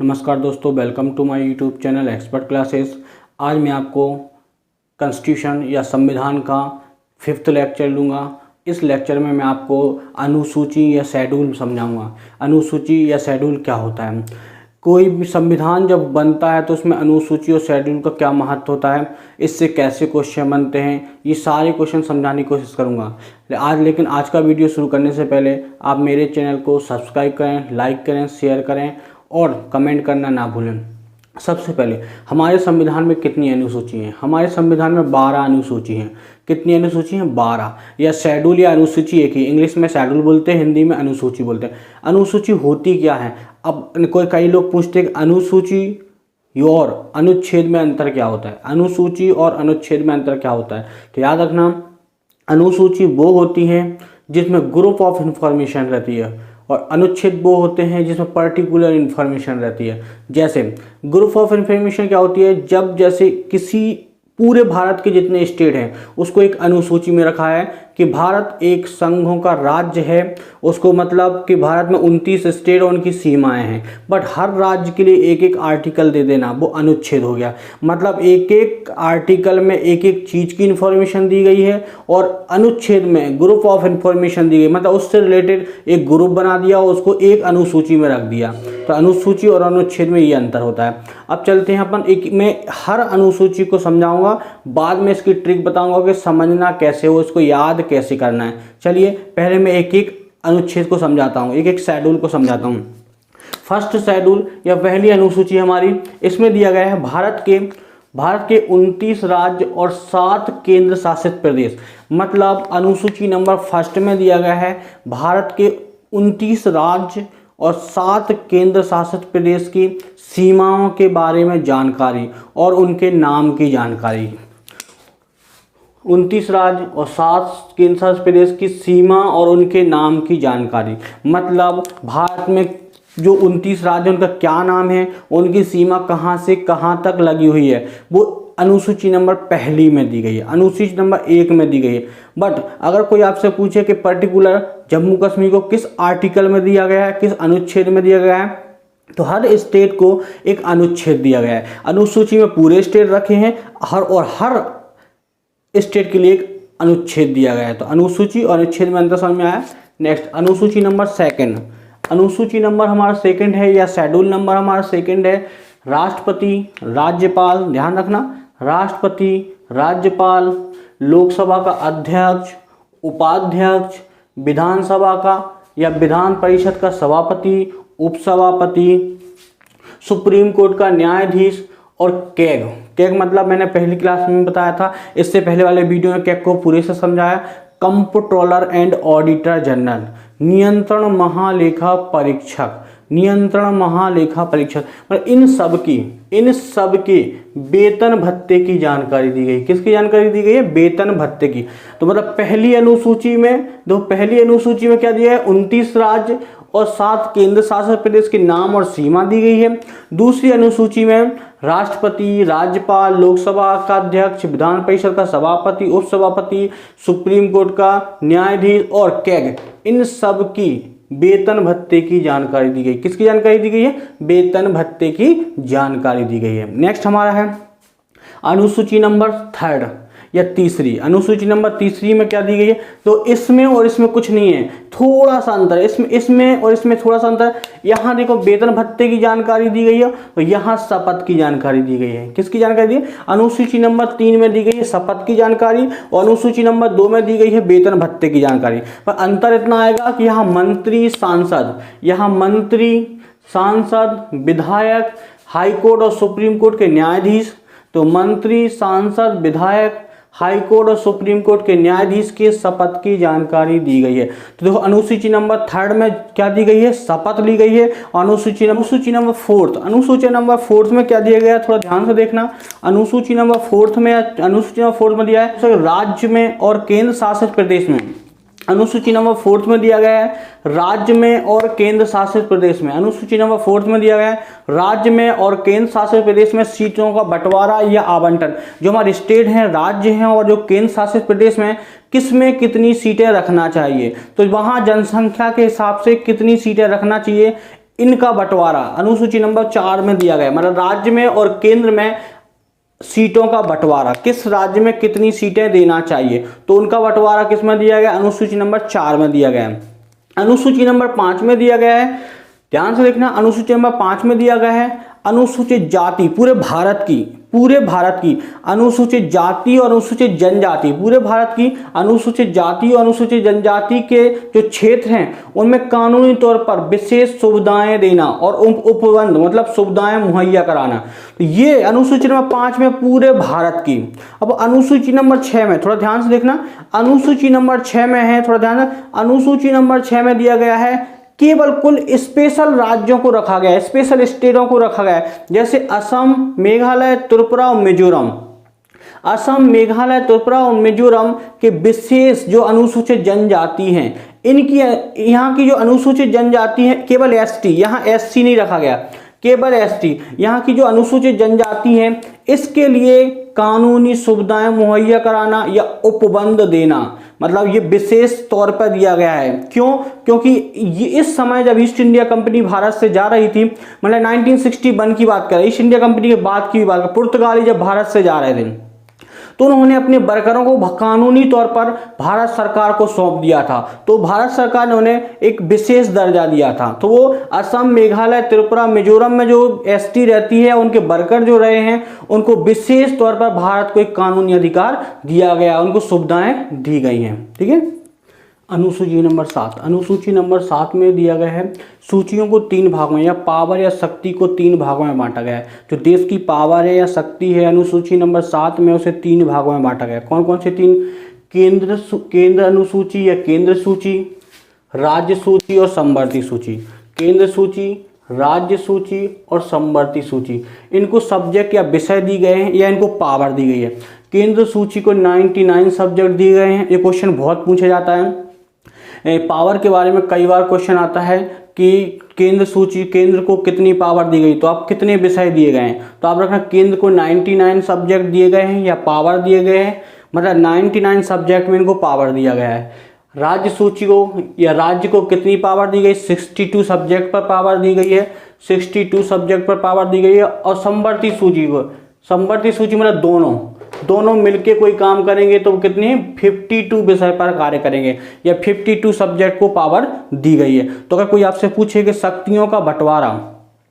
नमस्कार दोस्तों, welcome to my YouTube channel expert classes. आज मैं आपको कॉन्स्टिट्यूशन या संविधान का 5th लेक्चर लूँगा। इस लेक्चर में मैं आपको अनुसूची या शेड्यूल समझाऊंगा। अनुसूची या शेड्यूल क्या होता है, कोई भी संविधान जब बनता है तो उसमें अनुसूची और शेड्यूल का क्या महत्व होता है, इससे कैसे क्वेश्चन बनते हैं, ये सारे क्वेश्चन समझाने की कोशिश करूँगा। लेकिन आज का वीडियो शुरू करने से पहले आप मेरे चैनल को सब्सक्राइब करें, लाइक करें, शेयर करें और कमेंट करना ना भूलें। सबसे पहले हमारे संविधान में कितनी अनुसूची हैं? हमारे संविधान में 12 अनुसूची हैं। कितनी अनुसूची हैं? 12। या शेड्यूल या अनुसूची एक ही, इंग्लिश में शेड्यूल बोलते हैं, हिंदी में अनुसूची बोलते हैं। अनुसूची होती क्या है? अब कई लोग पूछते हैं अनुसूची और अनुच्छेद में अंतर क्या होता है। अनुसूची और अनुच्छेद में अंतर क्या होता है तो याद रखना, अनुसूची वो होती है जिसमें ग्रुप ऑफ इंफॉर्मेशन रहती है और अनुच्छेद वो होते हैं जिसमें पर्टिकुलर इन्फॉर्मेशन रहती है। जैसे ग्रुप ऑफ इंफॉर्मेशन क्या होती है, जब जैसे किसी पूरे भारत के जितने स्टेट हैं उसको एक अनुसूची में रखा है कि भारत एक संघों का राज्य है, उसको मतलब कि भारत में 29 स्टेट और उनकी सीमाएं हैं, बट हर राज्य के लिए एक एक आर्टिकल दे देना, वो अनुच्छेद हो गया। मतलब एक एक आर्टिकल में एक एक चीज़ की इन्फॉर्मेशन दी गई है और अनुच्छेद में ग्रुप ऑफ इंफॉर्मेशन दी गई, मतलब उससे रिलेटेड एक ग्रुप बना दिया और उसको एक अनुसूची में रख दिया। तो अनुसूची और अनुच्छेद में ये अंतर होता है। अब चलते हैं अपन एक, मैं हर अनुसूची को समझाऊंगा, बाद में इसकी ट्रिक बताऊंगा कि समझना कैसे हो, इसको याद कैसे करना है। चलिए पहले मैं एक एक अनुच्छेद को समझाता हूँ, एक एक शेड्यूल को समझाता हूँ। फर्स्ट शेड्यूल या पहली अनुसूची हमारी, इसमें दिया गया है भारत के 29 राज्य और 7 केंद्र शासित प्रदेश। मतलब अनुसूची नंबर फर्स्ट में दिया गया है भारत के 29 राज्य और 7 केंद्र शासित प्रदेश की सीमाओं के बारे में जानकारी और उनके नाम की जानकारी। 29 राज्य और 7 केंद्र शासित प्रदेश की सीमा और उनके नाम की जानकारी, मतलब भारत में जो 29 राज्य उनका क्या नाम है, उनकी सीमा कहाँ से कहाँ तक लगी हुई है, वो अनुसूची नंबर पहली में दी गई है, अनुसूची नंबर 1 में दी गई है। बट अगर कोई आपसे पूछे कि पर्टिकुलर जम्मू कश्मीर को किस आर्टिकल में दिया गया है, किस अनुच्छेद में दिया गया है, तो हर स्टेट को एक अनुच्छेद दिया गया है। अनुसूची में पूरे स्टेट रखे हैं हर स्टेट के लिए एक अनुच्छेद दिया गया है। तो अनुसूची और अनुच्छेद में अंतर समझ में आया। नेक्स्ट अनुसूची नंबर सेकंड, अनुसूची नंबर हमारा सेकंड है या शेड्यूल नंबर हमारा सेकंड है राष्ट्रपति, राज्यपाल, ध्यान रखना, राष्ट्रपति, राज्यपाल, लोकसभा का अध्यक्ष, उपाध्यक्ष, विधानसभा का या विधान परिषद का सभापति, उपसभापति, सुप्रीम कोर्ट का न्यायाधीश और कैग मतलब मैंने पहली क्लास में बताया था, इससे पहले वाले वीडियो में कैग को पूरे से समझाया। कंप्ट्रोलर एंड ऑडिटर जनरल, नियंत्रण महालेखा परीक्षक, मतलब इन सब की वेतन भत्ते की जानकारी दी गई। किसकी जानकारी दी गई है? वेतन भत्ते की। तो मतलब पहली अनुसूची में क्या दिया है? 29 राज्य और 7 केंद्र शासित प्रदेश के नाम और सीमा दी गई है। दूसरी अनुसूची में राष्ट्रपति, राज्यपाल, लोकसभा का अध्यक्ष, विधान परिषद का सभापति, उपसभापति, सुप्रीम कोर्ट का न्यायाधीश और कैग, इन सब की वेतन भत्ते की जानकारी दी गई। किसकी जानकारी दी गई है? वेतन भत्ते की जानकारी दी गई है। नेक्स्ट हमारा है अनुसूची नंबर थर्ड या तीसरी। अनुसूची नंबर तीसरी में क्या दी गई है? तो इसमें और इसमें कुछ नहीं है, थोड़ा सा अंतर, इसमें और इसमें थोड़ा सा अंतर। यहाँ देखो वेतन भत्ते की जानकारी दी गई है और यहाँ शपथ की जानकारी दी गई है। किसकी जानकारी दी है? अनुसूची नंबर 3 में दी गई है शपथ की जानकारी और अनुसूची नंबर 2 में दी गई है वेतन भत्ते की जानकारी। पर अंतर इतना आएगा कि यहाँ मंत्री, सांसद, विधायक, हाईकोर्ट और सुप्रीम कोर्ट के न्यायाधीश, तो मंत्री, सांसद, विधायक, हाईकोर्ट और सुप्रीम कोर्ट के न्यायाधीश के शपथ की जानकारी दी गई है। तो देखो अनुसूची नंबर थर्ड में क्या दी गई है? शपथ ली गई है। अनुसूची नंबर फोर्थ में क्या दिया गया? थोड़ा ध्यान से देखना। अनुसूची नंबर फोर्थ में दिया है राज्य में और केंद्र शासित प्रदेश में। अनुसूची नंबर 4 में दिया गया है राज्य में और केंद्र शासित प्रदेश में। अनुसूची नंबर 4 में दिया गया है राज्य में और केंद्र शासित प्रदेश में सीटों का बंटवारा या आवंटन। जो हमारे स्टेट हैं, राज्य हैं और जो केंद्र शासित प्रदेश में किसमें कितनी सीटें रखना चाहिए, तो वहां जनसंख्या के हिसाब से कितनी सीटें रखना चाहिए इनका बंटवारा अनुसूची नंबर 4 में दिया गया, मतलब राज्य में और केंद्र में सीटों का बंटवारा, किस राज्य में कितनी सीटें देना चाहिए, तो उनका बंटवारा किस में दिया गया, अनुसूची नंबर 4 में दिया गया है। अनुसूची नंबर 5 में दिया गया है, ध्यान से देखना, अनुसूची नंबर 5 में दिया गया है अनुसूचित जाति, पूरे भारत की अनुसूचित जाति और अनुसूचित जनजाति, पूरे भारत की अनुसूचित जाति और अनुसूचित जनजाति के जो क्षेत्र हैं उनमें कानूनी तौर पर विशेष सुविधाएं देना और उपबंध मतलब सुविधाएं मुहैया कराना। तो ये अनुसूची नंबर 5 में पूरे भारत की। अब अनुसूची नंबर 6 में थोड़ा ध्यान से देखना, अनुसूची नंबर 6 में है, थोड़ा ध्यान से, अनुसूची नंबर 6 में दिया गया है केवल कुल स्पेशल राज्यों को रखा गया है, स्पेशल स्टेटों को रखा गया है, जैसे असम, मेघालय, त्रिपुरा और मिजोरम। असम, मेघालय, त्रिपुरा और मिजोरम के विशेष जो अनुसूचित जनजाति हैं, इनकी यहाँ की जो अनुसूचित जनजाति है केवल एसटी, यहाँ एससी नहीं रखा गया, केवल एसटी, यहाँ की जो अनुसूचित जनजाति है इसके लिए कानूनी सुविधाएं मुहैया कराना या उपबंध देना, मतलब ये विशेष तौर पर दिया गया है। क्यों? क्योंकि ये इस समय जब ईस्ट इंडिया कंपनी भारत से जा रही थी, मतलब 1961 की बात करें, ईस्ट इंडिया कंपनी के बाद की बात, पुर्तगाली जब भारत से जा रहे थे तो उन्होंने अपने वर्करों को कानूनी तौर पर भारत सरकार को सौंप दिया था। तो भारत सरकार ने उन्हें एक विशेष दर्जा दिया था। तो वो असम, मेघालय, त्रिपुरा, मिजोरम में जो एसटी रहती है, उनके वर्कर जो रहे हैं, उनको विशेष तौर पर भारत को एक कानूनी अधिकार दिया गया, उनको सुविधाएं दी गई हैं। ठीक है। अनुसूची नंबर 7, अनुसूची नंबर 7 में दिया गया है सूचियों को 3 भागों में या पावर या शक्ति को 3 भागों में बांटा गया है। जो देश की पावर है या शक्ति है, अनुसूची नंबर 7 में उसे 3 भागों में बांटा गया है। कौन कौन से 3? केंद्र अनुसूची या केंद्र सूची, राज्य सूची और समवर्ती सूची। केंद्र सूची, राज्य सूची और समवर्ती सूची, इनको सब्जेक्ट या विषय दी गए हैं या इनको पावर दी गई है। केंद्र सूची को 99 सब्जेक्ट दिए गए हैं। ये क्वेश्चन बहुत पूछा जाता है। पावर के बारे में कई बार क्वेश्चन आता है कि केंद्र सूची, केंद्र को कितनी पावर दी गई, तो आप कितने विषय दिए गए हैं, तो आप रखना केंद्र को 99 सब्जेक्ट दिए गए हैं या पावर दिए गए हैं, मतलब 99 सब्जेक्ट में इनको पावर दिया गया है। राज्य सूची को या राज्य को कितनी पावर दी गई, 62 सब्जेक्ट पर पावर दी गई है, 62 सब्जेक्ट पर पावर दी गई है। और समवर्ती सूची को, समवर्ती सूची मतलब दोनों मिलके कोई काम करेंगे तो कितने 52 विषय पर कार्य करेंगे या 52 सब्जेक्ट को पावर दी गई है। तो अगर कोई आपसे पूछे कि शक्तियों का बंटवारा,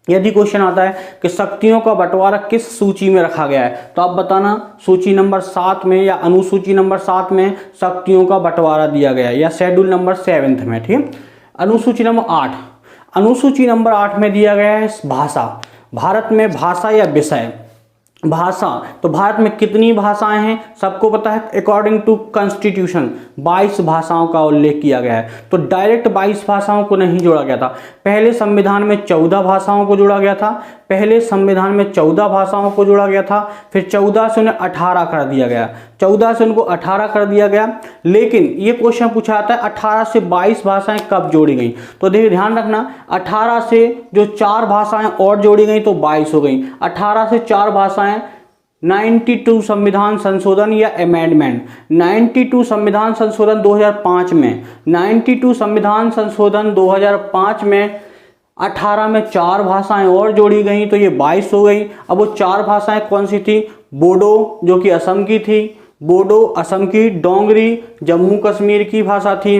यदि क्वेश्चन आता है कि शक्तियों का बंटवारा किस सूची में रखा गया है, तो आप बताना सूची नंबर 7 में या अनुसूची नंबर 7 में शक्तियों का बंटवारा दिया गया है या शेड्यूल नंबर 7 में। ठीक। अनुसूची नंबर 8, अनुसूची नंबर 8 में दिया गया है भाषा। भारत में भाषा या विषय, भाषा, तो भारत में कितनी भाषाएं हैं सबको पता है। अकॉर्डिंग टू कॉन्स्टिट्यूशन 22 भाषाओं का उल्लेख किया गया है। तो डायरेक्ट 22 भाषाओं को नहीं जोड़ा गया था, पहले संविधान में 14 भाषाओं को जोड़ा गया था, पहले संविधान में 14 भाषाओं को जोड़ा गया था, फिर 14 से उन्हें 18 कर दिया गया, 14 से उनको 18 कर दिया गया। लेकिन ये क्वेश्चन पूछा जाता है 18 से 22 भाषाएं कब जोड़ी गई, तो देखिए ध्यान रखना, 18 से जो 4 भाषाएं और जोड़ी गई तो 22 हो गई। 18 से 4 भाषाएं 92 संविधान संशोधन या अमेंडमेंट, 92 संविधान संशोधन 2005 में, 92 संविधान संशोधन 2005 में 18 में 4 भाषाएं और जोड़ी गई तो ये 22 हो गई। अब वो 4 भाषाएं कौन सी थी? बोडो जो कि असम की थी, बोडो असम की, डोंगरी जम्मू कश्मीर की भाषा थी,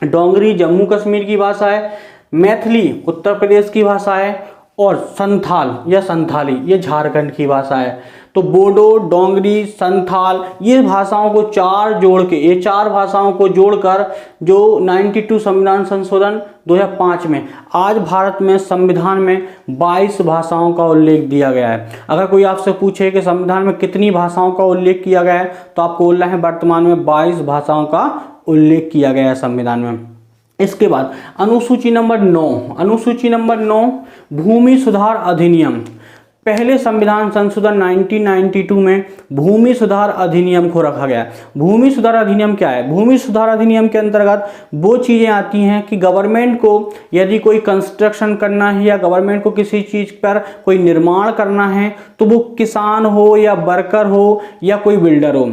डोंगरी जम्मू कश्मीर की भाषा है, मैथिली उत्तर प्रदेश की भाषा है और संथाल या संथाली ये झारखंड की भाषा है। तो बोडो, डोंगरी, संथाल ये भाषाओं को 4 जोड़ के, ये 4 भाषाओं को जोड़कर जो 92 संविधान संशोधन 2005 में आज भारत में संविधान में 22 भाषाओं का उल्लेख दिया गया है। अगर कोई आपसे पूछे कि संविधान में कितनी भाषाओं का उल्लेख किया गया है तो आपको बोलना है वर्तमान में 22 भाषाओं का उल्लेख किया गया है संविधान में। इसके बाद अनुसूची नंबर 9, अनुसूची नंबर 9 भूमि सुधार अधिनियम। पहले संविधान संशोधन 1992 में भूमि सुधार अधिनियम को रखा गया। भूमि सुधार अधिनियम क्या है? भूमि सुधार अधिनियम के अंतर्गत वो चीज़ें आती हैं कि गवर्नमेंट को यदि कोई कंस्ट्रक्शन करना है या गवर्नमेंट को किसी चीज़ पर कोई निर्माण करना है तो वो किसान हो या वर्कर हो या कोई बिल्डर हो,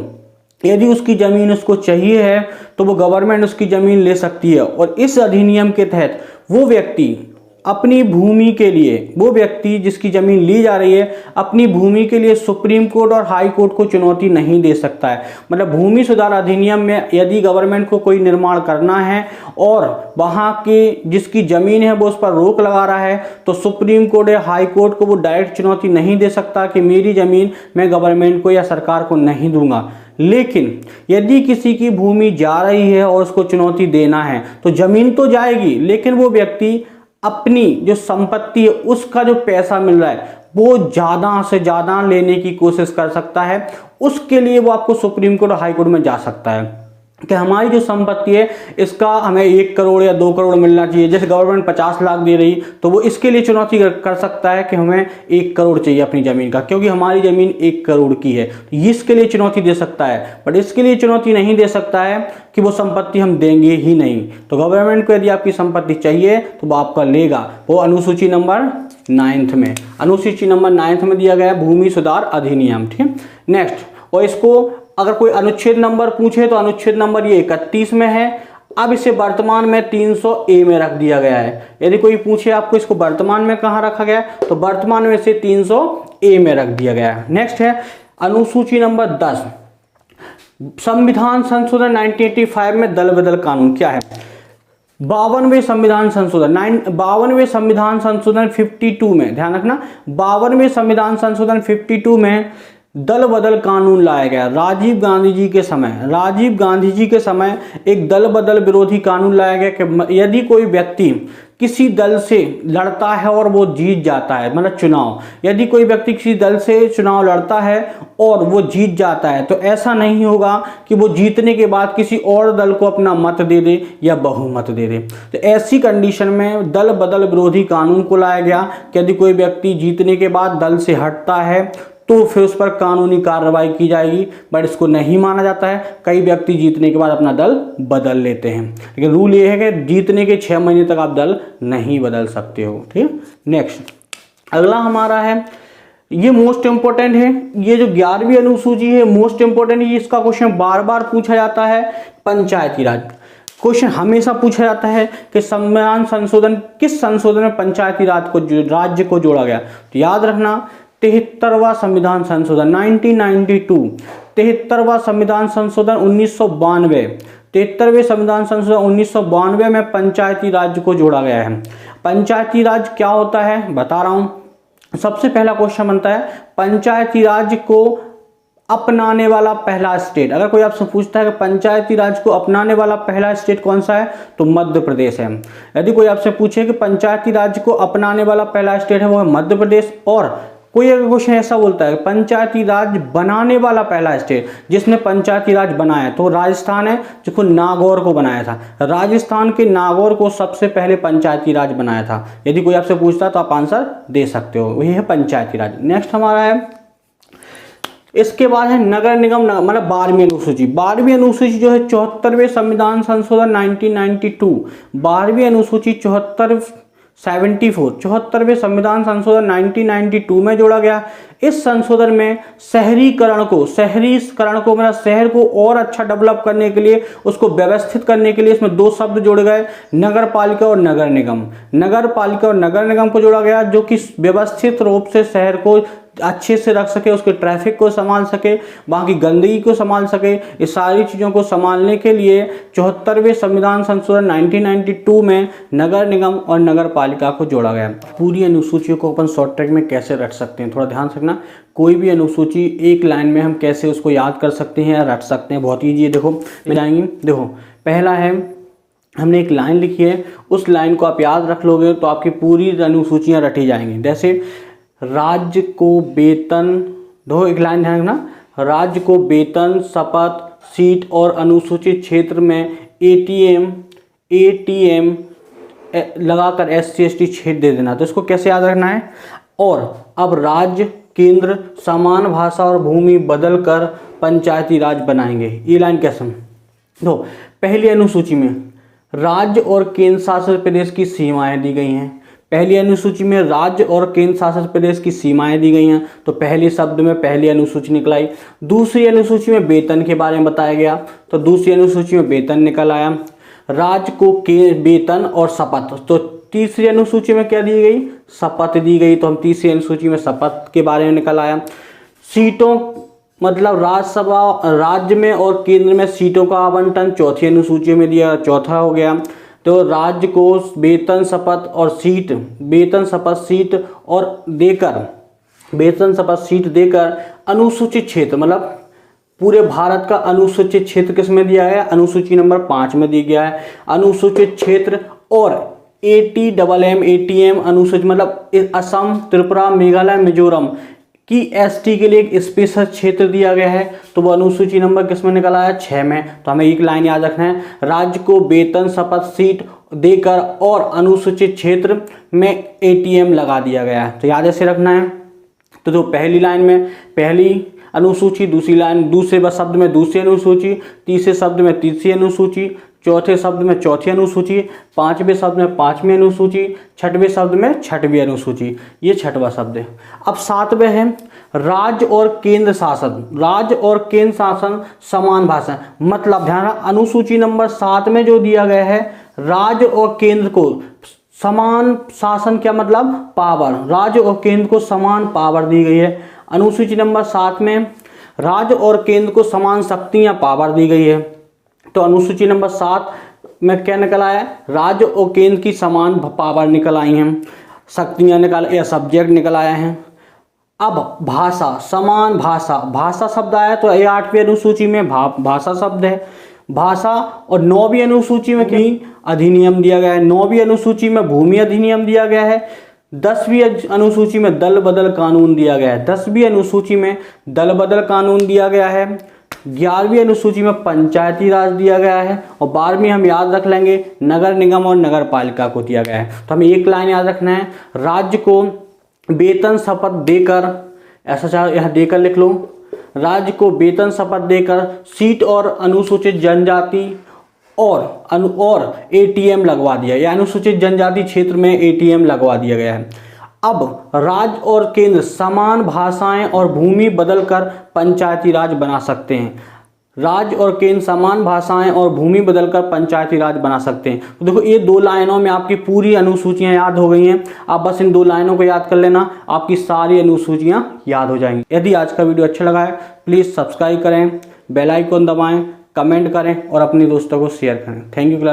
यदि उसकी ज़मीन उसको चाहिए है तो वो गवर्नमेंट उसकी ज़मीन ले सकती है। और इस अधिनियम के तहत वो व्यक्ति अपनी भूमि के लिए, वो व्यक्ति जिसकी जमीन ली जा रही है अपनी भूमि के लिए सुप्रीम कोर्ट और हाई कोर्ट को चुनौती नहीं दे सकता है। मतलब भूमि सुधार अधिनियम में यदि गवर्नमेंट को कोई निर्माण करना है और वहां की जिसकी जमीन है वो उस पर रोक लगा रहा है तो सुप्रीम कोर्ट या हाई कोर्ट को वो डायरेक्ट चुनौती नहीं दे सकता कि मेरी जमीन मैं गवर्नमेंट को या सरकार को नहीं दूंगा। लेकिन यदि किसी की भूमि जा रही है और उसको चुनौती देना है तो जमीन तो जाएगी, लेकिन वो व्यक्ति अपनी जो संपत्ति है उसका जो पैसा मिल रहा है वो ज़्यादा से ज़्यादा लेने की कोशिश कर सकता है। उसके लिए वो आपको सुप्रीम कोर्ट और हाई कोर्ट में जा सकता है कि हमारी जो संपत्ति है इसका हमें 1 करोड़ या 2 करोड़ मिलना चाहिए। जैसे गवर्नमेंट 50 लाख दे रही तो वो इसके लिए चुनौती कर सकता है कि हमें 1 करोड़ चाहिए अपनी ज़मीन का, क्योंकि हमारी ज़मीन 1 करोड़ की है। तो इसके लिए चुनौती दे सकता है, बट इसके लिए चुनौती नहीं दे सकता है कि वो संपत्ति हम देंगे ही नहीं। तो गवर्नमेंट को यदि आपकी संपत्ति चाहिए तो वो आपका लेगा। वो अनुसूची नंबर 9 में, अनुसूची नंबर 9 में दिया गया भूमि सुधार अधिनियम। ठीक है, नेक्स्ट। और इसको अगर कोई अनुच्छेद नंबर पूछे तो अनुच्छेद नंबर ये 31 में है। अब इसे वर्तमान में 300A में रख दिया गया है। यदि कोई पूछे आपको इसको वर्तमान में कहाँ रखा गया है तो वर्तमान में इसे 300A में रख दिया गया है। नेक्स्ट है अनुसूची नंबर 10, संविधान संशोधन 1985 में दल बदल कानून क्या है। 52वें संविधान संशोधन 52 में, ध्यान रखना, 52वें संविधान संशोधन 52 में दल बदल कानून लाया गया। राजीव गांधी जी के समय एक दल बदल विरोधी कानून लाया गया कि यदि कोई व्यक्ति किसी दल से लड़ता है और वो जीत जाता है, मतलब चुनाव, यदि कोई व्यक्ति किसी दल से चुनाव लड़ता है और वो जीत जाता है तो ऐसा नहीं होगा कि वो जीतने के बाद किसी और दल को अपना मत दे दे या बहुमत दे दे। तो ऐसी कंडीशन में दल बदल विरोधी कानून को लाया गया कि यदि कोई व्यक्ति जीतने के बाद दल से हटता है तो फिर उस पर कानूनी कार्रवाई की जाएगी, बट इसको नहीं माना जाता है। कई व्यक्ति जीतने के बाद अपना दल बदल लेते हैं, लेकिन रूल ये है कि जीतने के 6 महीने तक आप दल नहीं बदल सकते हो। ठीक है, नेक्स्ट अगला हमारा है, ये मोस्ट इंपॉर्टेंट है, ये जो 11वीं अनुसूची है मोस्ट इंपॉर्टेंट है। इसका क्वेश्चन बार बार पूछा जाता है। पंचायती राज क्वेश्चन हमेशा पूछा जाता है कि संविधान संशोधन, किस संशोधन में पंचायती राज को राज्य को जोड़ा गया। तो याद रखना 73वां संविधान संशोधन 1992, 73वां संविधान संशोधन 1992, 73वें संविधान संशोधन 1992 में पंचायती राज को जोड़ा गया है। पंचायती राज क्या होता है बता रहा हूं। सबसे पहला क्वेश्चन बनता है पंचायती राज को अपनाने वाला पहला स्टेट। अगर कोई आपसे पूछता है कि पंचायती राज को अपनाने वाला पहला स्टेट कौन सा है तो मध्य प्रदेश है। यदि कोई आपसे पूछे कि पंचायती राज को अपनाने वाला पहला स्टेट है वो है मध्य प्रदेश, और कोई अगर क्वेश्चन ऐसा बोलता है पंचायती राज बनाने वाला पहला स्टेट जिसने पंचायती राज बनाया तो राजस्थान है, जिसको नागौर को बनाया था। राजस्थान के नागौर को सबसे पहले पंचायती राज बनाया था। यदि कोई आपसे पूछता तो आप आंसर दे सकते हो, वही है पंचायती राज। नेक्स्ट हमारा है, इसके बाद है नगर निगम, मतलब 12वीं अनुसूची। 12वीं अनुसूची जो है 74वें संविधान संशोधन 1992, 12वीं अनुसूची 74वें संविधान संशोधन 1992 में जोड़ा गया। इस संशोधन में शहरीकरण को मतलब शहर को और अच्छा डेवलप करने के लिए, उसको व्यवस्थित करने के लिए इसमें 2 शब्द जोड़े गए, नगर पालिका और नगर निगम। नगर पालिका और नगर निगम को जोड़ा गया जो कि व्यवस्थित रूप से शहर को अच्छे से रख सके, उसके ट्रैफिक को संभाल सके, वहाँ की गंदगी को संभाल सके। इस सारी चीज़ों को संभालने के लिए 74वें संविधान संशोधन 1992 में नगर निगम और नगर पालिका को जोड़ा गया। पूरी अनुसूचियों को अपन शॉर्ट ट्रैक में कैसे रट सकते हैं, थोड़ा ध्यान रखना। कोई भी अनुसूची एक लाइन में हम कैसे उसको याद कर सकते हैं या रट सकते हैं, बहुत ईजी है। देखो मैं जाएंगे, देखो पहला है, हमने एक लाइन लिखी है, उस लाइन को आप याद रख लोगे तो आपकी पूरी अनुसूचियाँ रटी जाएंगी। जैसे राज्य को वेतन, दो एक लाइन ध्यान रखना, राज्य को वेतन, शपथ, सीट और अनुसूचित क्षेत्र में एटीएम लगाकर SC/ST क्षेत्र दे देना। तो इसको कैसे याद रखना है। और अब राज्य केंद्र समान भाषा और भूमि बदल कर पंचायती राज बनाएंगे। ये लाइन कैसे, तो पहली अनुसूची में राज्य और केंद्र शासित प्रदेश की सीमाएं दी गई हैं। पहली अनुसूची में राज्य और केंद्र शासित प्रदेश की सीमाएं दी गई हैं, तो पहले शब्द में पहली अनुसूची निकल आई। दूसरी अनुसूची में वेतन के बारे में बताया गया, तो दूसरी अनुसूची में वेतन निकल आया। राज्य को के वेतन और शपथ, तो तीसरी अनुसूची में क्या दी गई, शपथ दी गई, तो हम तीसरी अनुसूची में शपथ के बारे में निकल आया। सीटों मतलब राज्यसभा, राज्य में और केंद्र में सीटों का आवंटन चौथी अनुसूची में दिया, चौथा हो गया। तो राज्य को वेतन शपथ और सीट, वेतन शपथ सीट और देकर, वेतन शपथ सीट देकर अनुसूचित क्षेत्र मतलब पूरे भारत का अनुसूचित क्षेत्र किस में दिया गया, अनुसूची नंबर 5 में दिया गया है। अनुसूचित क्षेत्र और ATMM अनुसूचित मतलब असम, त्रिपुरा, मेघालय, मिजोरम की ST के लिए एक स्पेशल क्षेत्र दिया गया है, तो वो अनुसूची नंबर किस में निकल आया, 6 में। तो हमें एक लाइन याद रखना है, राज्य को वेतन शपथ सीट देकर और अनुसूचित क्षेत्र में ATM लगा दिया गया है, तो याद ऐसे रखना है। तो पहली लाइन में पहली अनुसूची, दूसरी लाइन दूसरे शब्द में दूसरी अनुसूची, तीसरे शब्द में तीसरी अनुसूची, चौथे शब्द में चौथी अनुसूची, पांचवें शब्द में पांचवीं अनुसूची, छठवें शब्द में छठवीं अनुसूची, ये छठवां शब्द है। अब सातवें है राज्य और केंद्र शासन, राज्य और केंद्र शासन समान भाषा, मतलब ध्यान रखना अनुसूची नंबर 7 में जो दिया गया है राज्य और केंद्र को समान शासन, क्या मतलब पावर, राज्य और केंद्र को समान पावर दी गई है। अनुसूची नंबर 7 में राज्य और केंद्र को समान शक्ति या पावर दी गई है, तो अनुसूची नंबर 7 में क्या निकल आया, राज्य और केंद्र की समान पावर निकल आई हैं, शक्तियाँ निकल या सब्जेक्ट निकल आए हैं। अब भाषा, समान भाषा, भाषा शब्द आया तो ये 8वीं अनुसूची में भाषा शब्द है, भाषा। और 9वीं अनुसूची में की अधिनियम दिया गया है, 9वीं अनुसूची में भूमि अधिनियम दिया गया है, 10वीं अनुसूची में दल बदल कानून दिया गया है, 10वीं अनुसूची में दल बदल कानून दिया गया है, 11वीं अनुसूची में पंचायती राज दिया गया है, और 12वीं हम याद रख लेंगे नगर निगम और नगर पालिका को दिया गया है। तो हमें एक लाइन याद रखना है, राज्य को वेतन शपथ देकर, ऐसा चाहे यहाँ देकर लिख लो, राज्य को वेतन शपथ देकर सीट और अनुसूचित जनजाति और ATM लगवा दिया, या अनुसूचित जनजाति क्षेत्र में ATM लगवा दिया गया है। अब राज्य और केंद्र समान भाषाएं और भूमि बदलकर पंचायती राज बना सकते हैं, राज्य और केंद्र समान भाषाएं और भूमि बदलकर पंचायती राज बना सकते हैं। तो देखो ये 2 लाइनों में आपकी पूरी अनुसूचियां याद हो गई हैं, आप बस इन 2 लाइनों को याद कर लेना, आपकी सारी अनुसूचियां याद हो जाएंगी। यदि आज का वीडियो अच्छा लगा है प्लीज़ सब्सक्राइब करें, बेल आइकन दबाएं, कमेंट करें और अपने दोस्तों को शेयर करें। Thank you class.